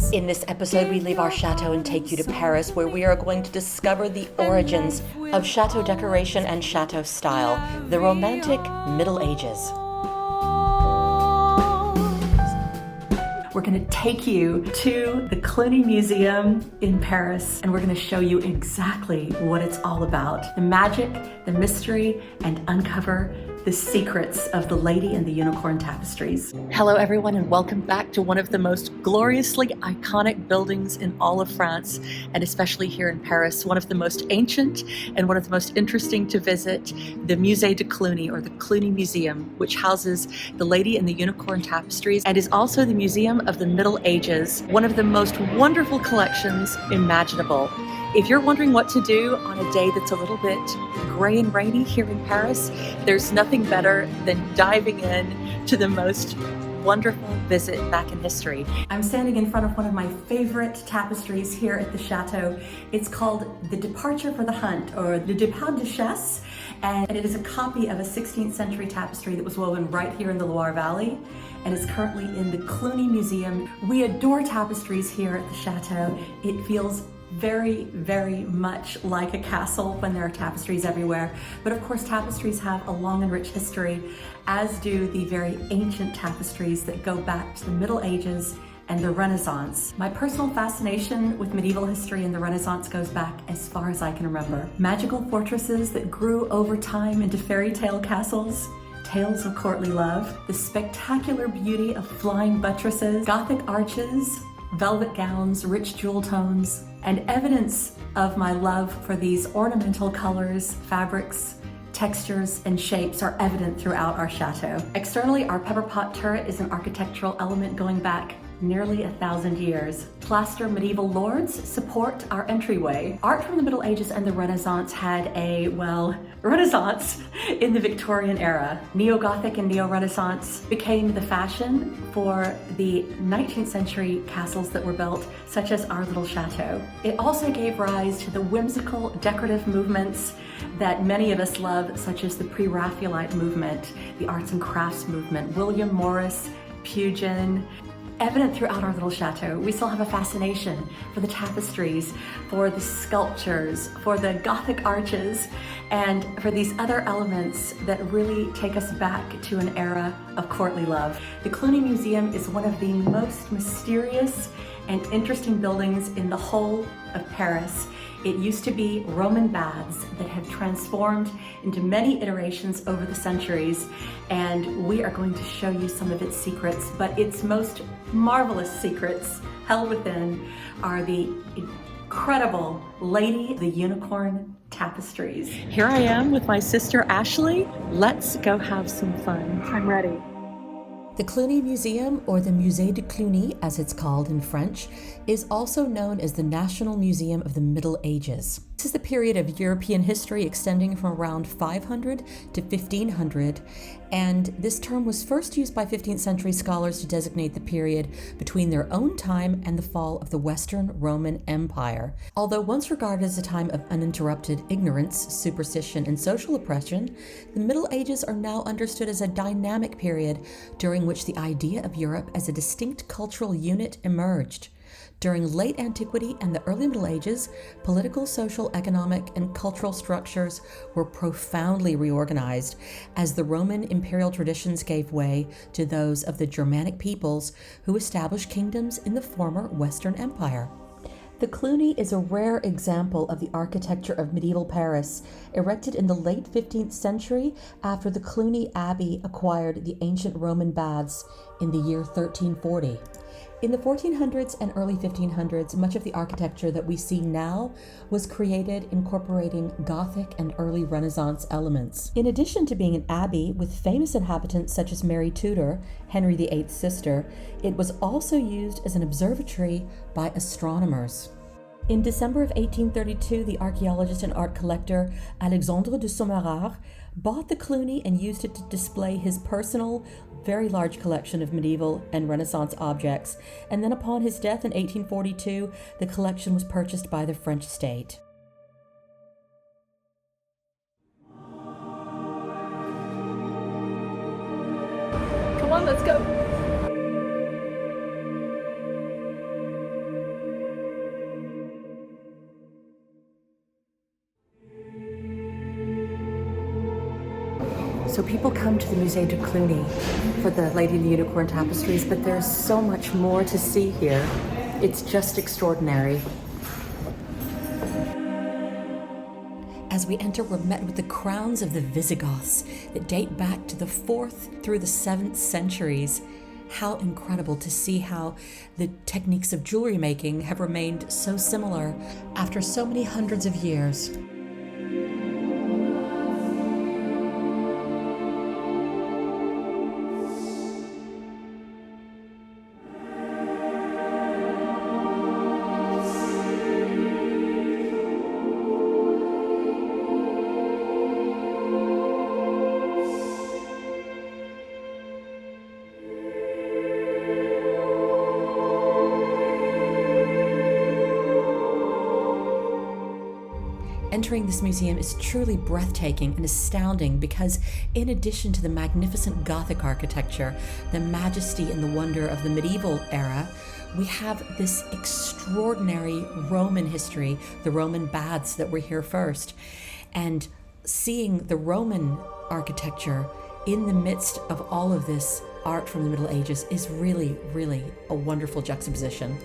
tapestries. In this episode, we leave our chateau and take you to Paris, where we are going to discover the origins of chateau decoration and chateau style, the Romantic Middle Ages. We're going to take you to the Cluny Museum in Paris, and we're going to show you exactly what it's all about. The magic, the mystery, and uncover the secrets of the Lady and the Unicorn tapestries. Hello everyone, and welcome back to one of the most gloriously iconic buildings in all of France, and especially here in Paris, one of the most ancient and one of the most interesting to visit, the Musee de Cluny, or the Cluny Museum, which houses the Lady and the Unicorn tapestries and is also the Museum of the Middle Ages, one of the most wonderful collections imaginable. If you're wondering what to do on a day that's a little bit gray and rainy here in Paris, there's nothing better than diving in to the most wonderful visit back in history. I'm standing in front of one of my favorite tapestries here at the Chateau. It's called The Departure for the Hunt, or Le Départ de Chasse, and it is a copy of a 16th century tapestry that was woven right here in the Loire Valley and is currently in the Cluny Museum. We adore tapestries here at the Chateau. It feels very, very much like a castle when there are tapestries everywhere. But of course, tapestries have a long and rich history, as do the very ancient tapestries that go back to the Middle Ages and the Renaissance. My personal fascination with medieval history and the Renaissance goes back as far as I can remember. Magical fortresses that grew over time into fairy tale castles, tales of courtly love, the spectacular beauty of flying buttresses, Gothic arches, velvet gowns, rich jewel tones, and evidence of my love for these ornamental colors, fabrics, textures, and shapes are evident throughout our chateau. Externally, our pepper pot turret is an architectural element going back nearly 1,000 years. Plaster medieval lords support our entryway. Art from the Middle Ages and the Renaissance had a, well, renaissance in the Victorian era. Neo-Gothic and Neo-Renaissance became the fashion for the 19th century castles that were built, such as our little chateau. It also gave rise to the whimsical decorative movements that many of us love, such as the pre-Raphaelite movement, the arts and crafts movement, William Morris, Pugin. Evident throughout our little chateau, we still have a fascination for the tapestries, for the sculptures, for the Gothic arches, and for these other elements that really take us back to an era of courtly love. The Cluny Museum is one of the most mysterious and interesting buildings in the whole of Paris. It used to be Roman baths that have transformed into many iterations over the centuries, and we are going to show you some of its secrets, but its most marvelous secrets held within are the incredible Lady the Unicorn tapestries. Here I am with my sister Ashley. Let's go have some fun. I'm ready. The Cluny Museum, or the Musée de Cluny as it's called in French, is also known as the National Museum of the Middle Ages. This is the period of European history extending from around 500 to 1500, and this term was first used by 15th century scholars to designate the period between their own time and the fall of the Western Roman Empire. Although once regarded as a time of uninterrupted ignorance, superstition, and social oppression, the Middle Ages are now understood as a dynamic period during which the idea of Europe as a distinct cultural unit emerged. During late antiquity and the early Middle Ages, political, social, economic, and cultural structures were profoundly reorganized as the Roman imperial traditions gave way to those of the Germanic peoples who established kingdoms in the former Western Empire. The Cluny is a rare example of the architecture of medieval Paris, erected in the late 15th century after the Cluny Abbey acquired the ancient Roman baths in the year 1340. In the 1400s and early 1500s, much of the architecture that we see now was created incorporating Gothic and early Renaissance elements. In addition to being an abbey with famous inhabitants such as Mary Tudor, Henry VIII's sister, it was also used as an observatory by astronomers. In December of 1832, the archaeologist and art collector Alexandre de Sommerard bought the Cluny and used it to display his personal, very large collection of medieval and Renaissance objects, and then upon his death in 1842, the collection was purchased by the French state. Come on, let's go! So people come to the Musee de Cluny for the Lady and the Unicorn tapestries, but there's so much more to see here. It's just extraordinary. As we enter, we're met with the crowns of the Visigoths that date back to the 4th through the 7th centuries. How incredible to see how the techniques of jewelry making have remained so similar after so many hundreds of years. Entering this museum is truly breathtaking and astounding because in addition to the magnificent Gothic architecture, the majesty and the wonder of the medieval era, we have this extraordinary Roman history, the Roman baths that were here first. And seeing the Roman architecture in the midst of all of this art from the Middle Ages is really, really a wonderful juxtaposition.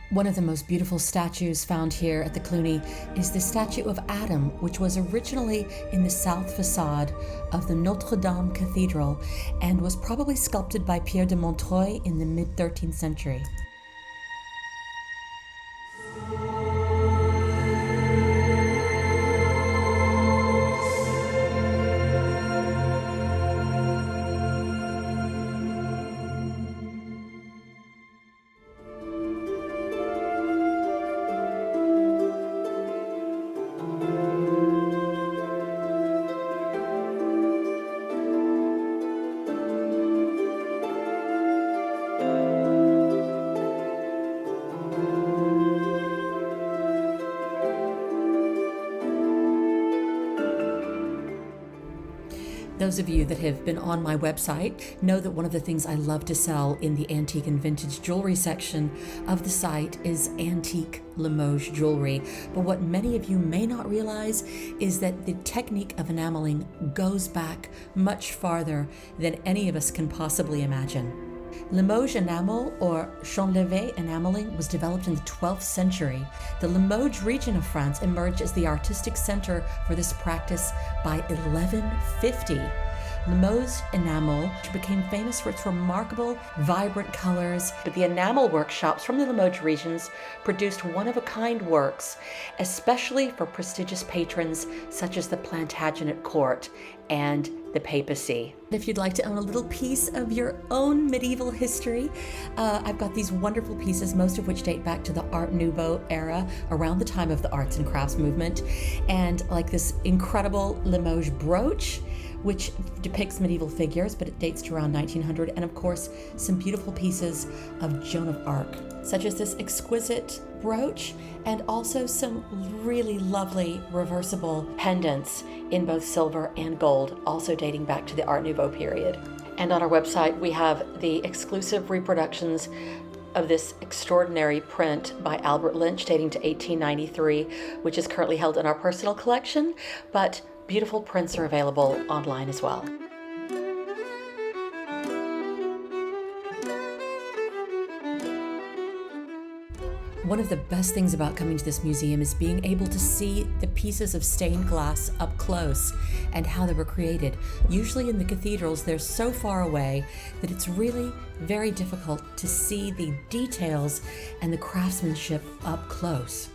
One of the most beautiful statues found here at the Cluny is the statue of Adam, which was originally in the south facade of the Notre Dame Cathedral and was probably sculpted by Pierre de Montreuil in the mid-13th century. Those of you that have been on my website know that one of the things I love to sell in the antique and vintage jewelry section of the site is antique Limoges jewelry. But what many of you may not realize is that the technique of enameling goes back much farther than any of us can possibly imagine. Limoges enamel, or Champ-Levé enameling, was developed in the 12th century. The Limoges region of France emerged as the artistic center for this practice by 1150. Limoges enamel became famous for its remarkable, vibrant colors, but the enamel workshops from the Limoges regions produced one-of-a-kind works, especially for prestigious patrons such as the Plantagenet court and the papacy. If you'd like to own a little piece of your own medieval history, I've got these wonderful pieces, most of which date back to the Art Nouveau era, around the time of the arts and crafts movement, and like this incredible Limoges brooch, which depicts medieval figures, but it dates to around 1900, and of course, some beautiful pieces of Joan of Arc, such as this exquisite brooch, and also some really lovely reversible pendants in both silver and gold, also dating back to the Art Nouveau period. And on our website, we have the exclusive reproductions of this extraordinary print by Albert Lynch dating to 1893, which is currently held in our personal collection, but beautiful prints are available online as well. One of the best things about coming to this museum is being able to see the pieces of stained glass up close and how they were created. Usually in the cathedrals, they're so far away that it's really very difficult to see the details and the craftsmanship up close.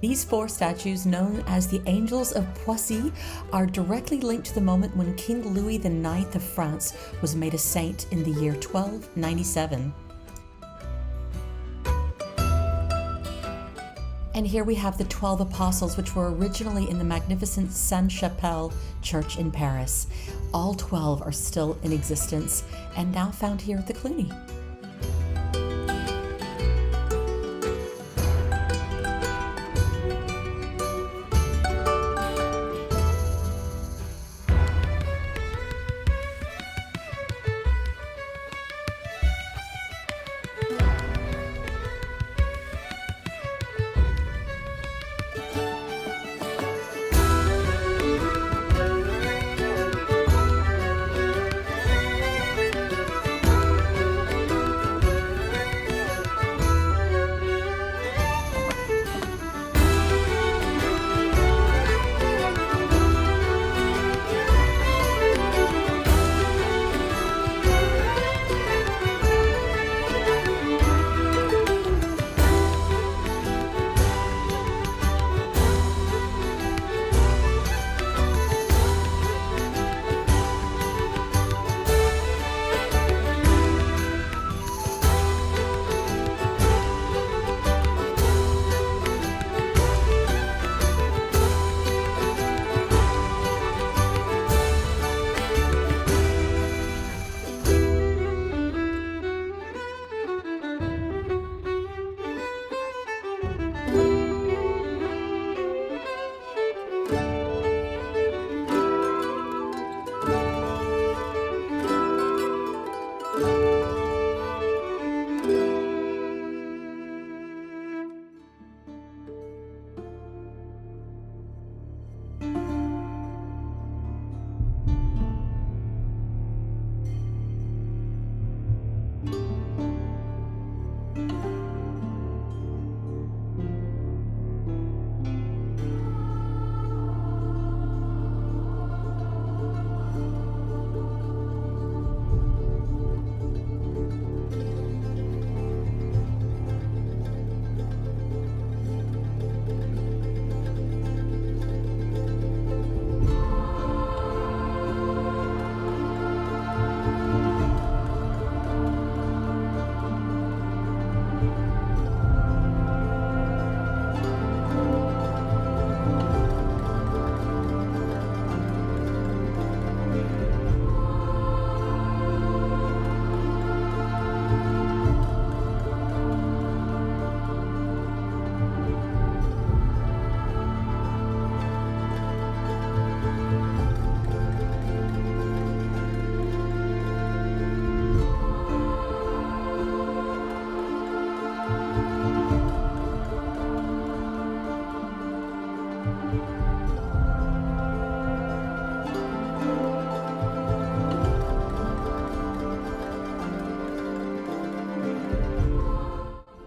These 4 statues, known as the Angels of Poissy, are directly linked to the moment when King Louis IX of France was made a saint in the year 1297. And here we have the 12 apostles, which were originally in the magnificent Sainte-Chapelle church in Paris. All 12 are still in existence and now found here at the Cluny.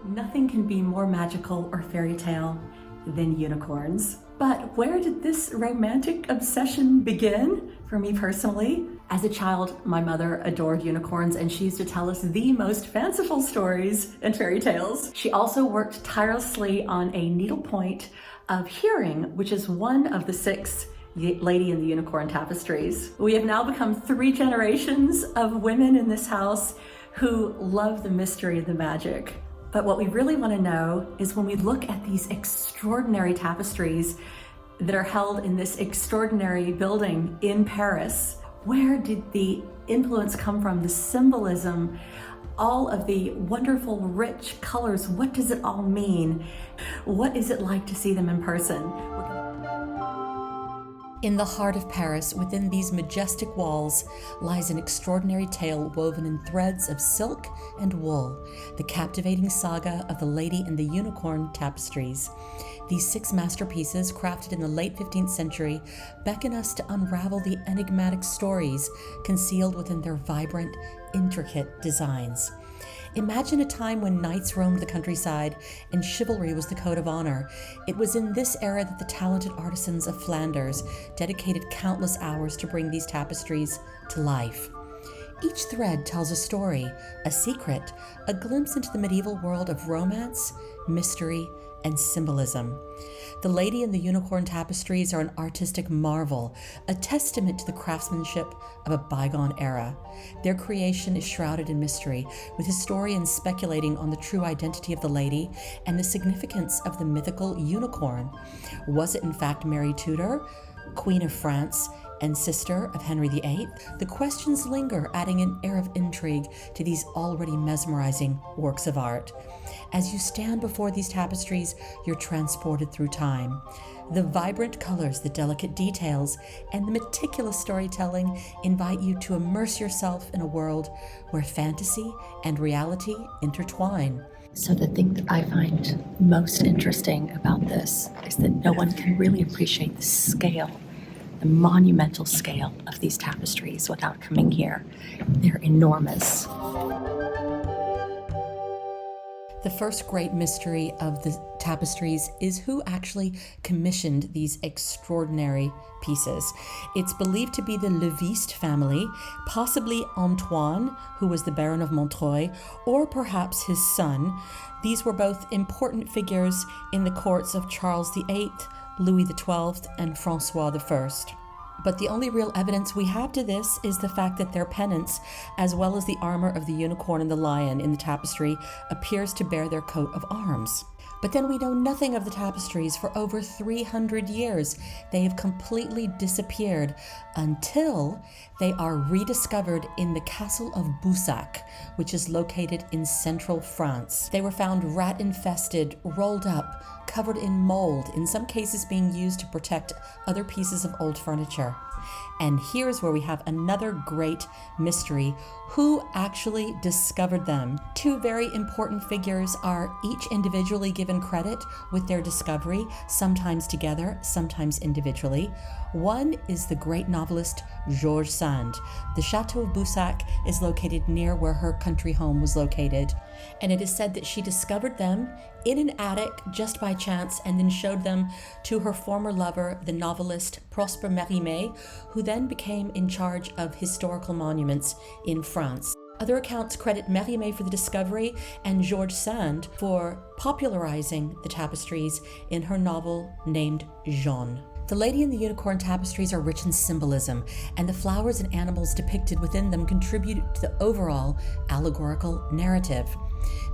Nothing can be more magical or fairy tale than unicorns. But where did this romantic obsession begin? For me personally, as a child, my mother adored unicorns and she used to tell us the most fanciful stories and fairy tales. She also worked tirelessly on a needlepoint of hearing, which is one of the 6 Lady and the Unicorn tapestries. We have now become 3 generations of women in this house who love the mystery and the magic. But what we really want to know is when we look at these extraordinary tapestries that are held in this extraordinary building in Paris, where did the influence come from? The symbolism, all of the wonderful, rich colors, what does it all mean? What is it like to see them in person? In the heart of Paris, within these majestic walls, lies an extraordinary tale woven in threads of silk and wool, the captivating saga of the Lady and the Unicorn tapestries. These 6 masterpieces, crafted in the late 15th century, beckon us to unravel the enigmatic stories concealed within their vibrant, intricate designs. Imagine a time when knights roamed the countryside and chivalry was the code of honor. It was in this era that the talented artisans of Flanders dedicated countless hours to bring these tapestries to life. Each thread tells a story, a secret, a glimpse into the medieval world of romance, mystery, and symbolism. The Lady and the Unicorn tapestries are an artistic marvel, a testament to the craftsmanship of a bygone era. Their creation is shrouded in mystery, with historians speculating on the true identity of the lady and the significance of the mythical unicorn. Was it in fact Mary Tudor, Queen of France, and sister of Henry VIII? The questions linger, adding an air of intrigue to these already mesmerizing works of art. As you stand before these tapestries, you're transported through time. The vibrant colors, the delicate details, and the meticulous storytelling invite you to immerse yourself in a world where fantasy and reality intertwine. So the thing that I find most interesting about this is that no one can really appreciate the scale, the monumental scale of these tapestries without coming here. They're enormous. The first great mystery of the tapestries is who actually commissioned these extraordinary pieces. It's believed to be the Leviste family, possibly Antoine, who was the Baron of Montreuil, or perhaps his son. These were both important figures in the courts of Charles VIII, Louis XII, and François I. But the only real evidence we have to this is the fact that their pennants, as well as the armor of the unicorn and the lion in the tapestry, appears to bear their coat of arms. But then we know nothing of the tapestries for over 300 years. They have completely disappeared until they are rediscovered in the castle of Boussac, which is located in central France. They were found rat-infested, rolled up, covered in mold, in some cases being used to protect other pieces of old furniture. And here's where we have another great mystery. Who actually discovered them? Two very important figures are each individually given credit with their discovery, sometimes together, sometimes individually. One is the great novelist George Sand. The Chateau of Boussac is located near where her country home was located, and it is said that she discovered them in an attic just by chance and then showed them to her former lover, the novelist Prosper Mérimée, who then became in charge of historical monuments in France. Other accounts credit Mérimée for the discovery and George Sand for popularizing the tapestries in her novel named Jeanne. The Lady and the Unicorn tapestries are rich in symbolism, and the flowers and animals depicted within them contribute to the overall allegorical narrative.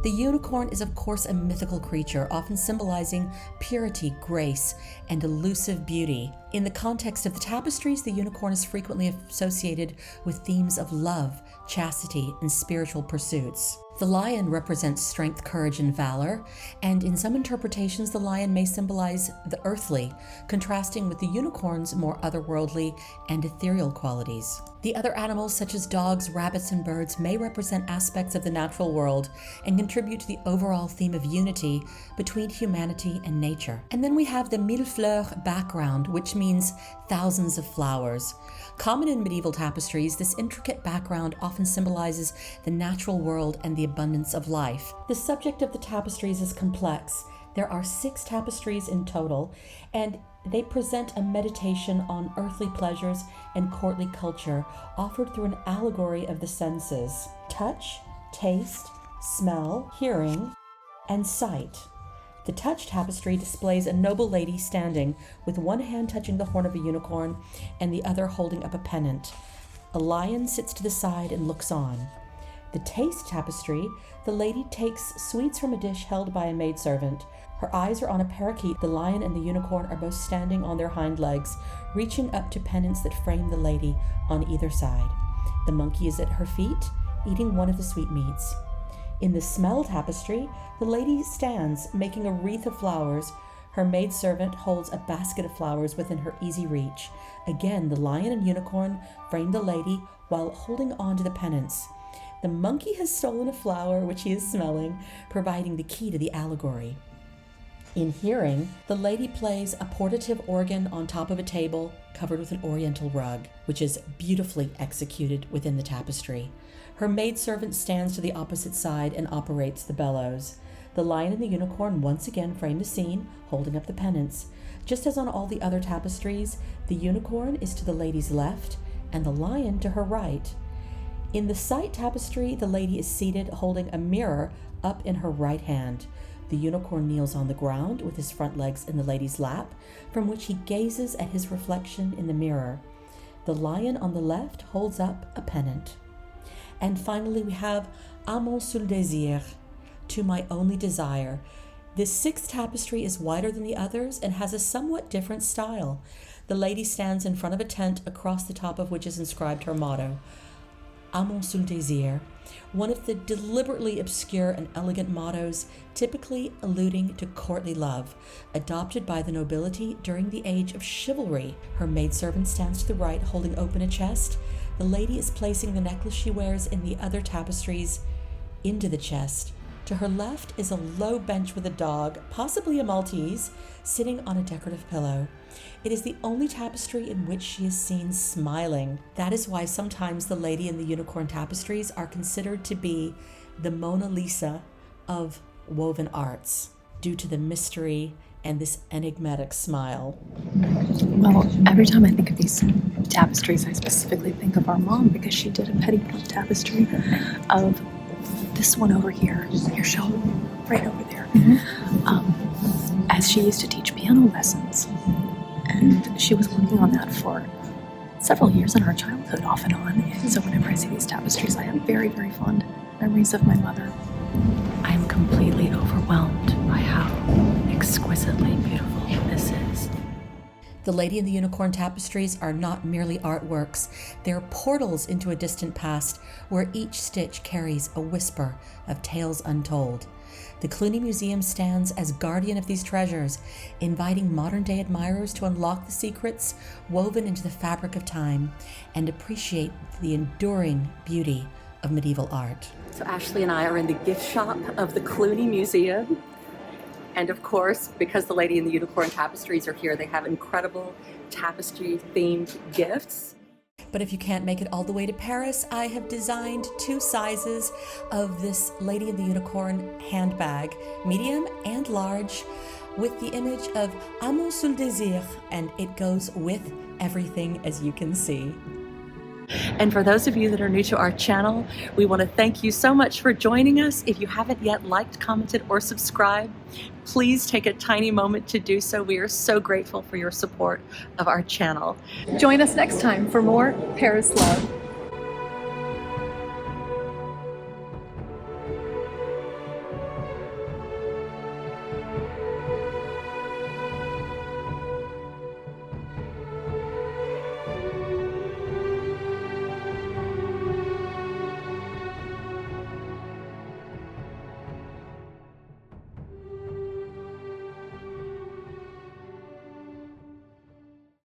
The unicorn is of course a mythical creature, often symbolizing purity, grace, and elusive beauty. In the context of the tapestries, the unicorn is frequently associated with themes of love, chastity, and spiritual pursuits. The lion represents strength, courage, and valor, and in some interpretations, the lion may symbolize the earthly, contrasting with the unicorn's more otherworldly and ethereal qualities. The other animals, such as dogs, rabbits, and birds, may represent aspects of the natural world and contribute to the overall theme of unity between humanity and nature. And then we have the mille fleurs background, which means thousands of flowers. Common in medieval tapestries, this intricate background often symbolizes the natural world and the abundance of life. The subject of the tapestries is complex. There are 6 tapestries in total, and they present a meditation on earthly pleasures and courtly culture offered through an allegory of the senses: touch, taste, smell, hearing, and sight. The touch tapestry displays a noble lady standing with one hand touching the horn of a unicorn and the other holding up a pennant. A lion sits to the side and looks on. The taste tapestry, the lady takes sweets from a dish held by a maidservant. Her eyes are on a parakeet. The lion and the unicorn are both standing on their hind legs, reaching up to pennants that frame the lady on either side. The monkey is at her feet, eating one of the sweetmeats. In the smell tapestry, the lady stands, making a wreath of flowers. Her maidservant holds a basket of flowers within her easy reach. Again, the lion and unicorn frame the lady while holding on to the pennants. The monkey has stolen a flower which he is smelling, providing the key to the allegory. In hearing, the lady plays a portative organ on top of a table covered with an oriental rug, which is beautifully executed within the tapestry. Her maidservant stands to the opposite side and operates the bellows. The lion and the unicorn once again frame the scene, holding up the pennants. Just as on all the other tapestries, the unicorn is to the lady's left and the lion to her right. In the sight tapestry, the lady is seated holding a mirror up in her right hand. The unicorn kneels on the ground with his front legs in the lady's lap, from which he gazes at his reflection in the mirror. The lion on the left holds up a pennant. And finally, we have À mon seul désir, to my only desire. This sixth tapestry is wider than the others and has a somewhat different style. The lady stands in front of a tent across the top of which is inscribed her motto, À mon seul désir, one of the deliberately obscure and elegant mottos typically alluding to courtly love, adopted by the nobility during the age of chivalry. Her maidservant stands to the right holding open a chest. The lady is placing the necklace she wears in the other tapestries into the chest. To her left is a low bench with a dog, possibly a Maltese, sitting on a decorative pillow. It is the only tapestry in which she is seen smiling. That is why sometimes the lady in the unicorn tapestries are considered to be the Mona Lisa of woven arts, due to the mystery and this enigmatic smile. Well, every time I think of these tapestries, I specifically think of our mom, because she did a petticoat tapestry of this one over here, your shoulder, right over there, as she used to teach piano lessons. And she was working on that for several years in her childhood, off and on. And so whenever I see these tapestries, I have very, very fond memories of my mother. I am completely overwhelmed by how exquisitely beautiful this is. The Lady and the Unicorn tapestries are not merely artworks. They're portals into a distant past where each stitch carries a whisper of tales untold. The Cluny Museum stands as guardian of these treasures, inviting modern-day admirers to unlock the secrets woven into the fabric of time and appreciate the enduring beauty of medieval art. So Ashley and I are in the gift shop of the Cluny Museum. And of course, because the Lady and the Unicorn tapestries are here, they have incredible tapestry-themed gifts. But if you can't make it all the way to Paris, I have designed 2 sizes of this Lady and the Unicorn handbag, medium and large, with the image of À mon seul désir, and it goes with everything, as you can see. And for those of you that are new to our channel, we want to thank you so much for joining us. If you haven't yet liked, commented, or subscribed, please take a tiny moment to do so. We are so grateful for your support of our channel. Join us next time for more Paris love.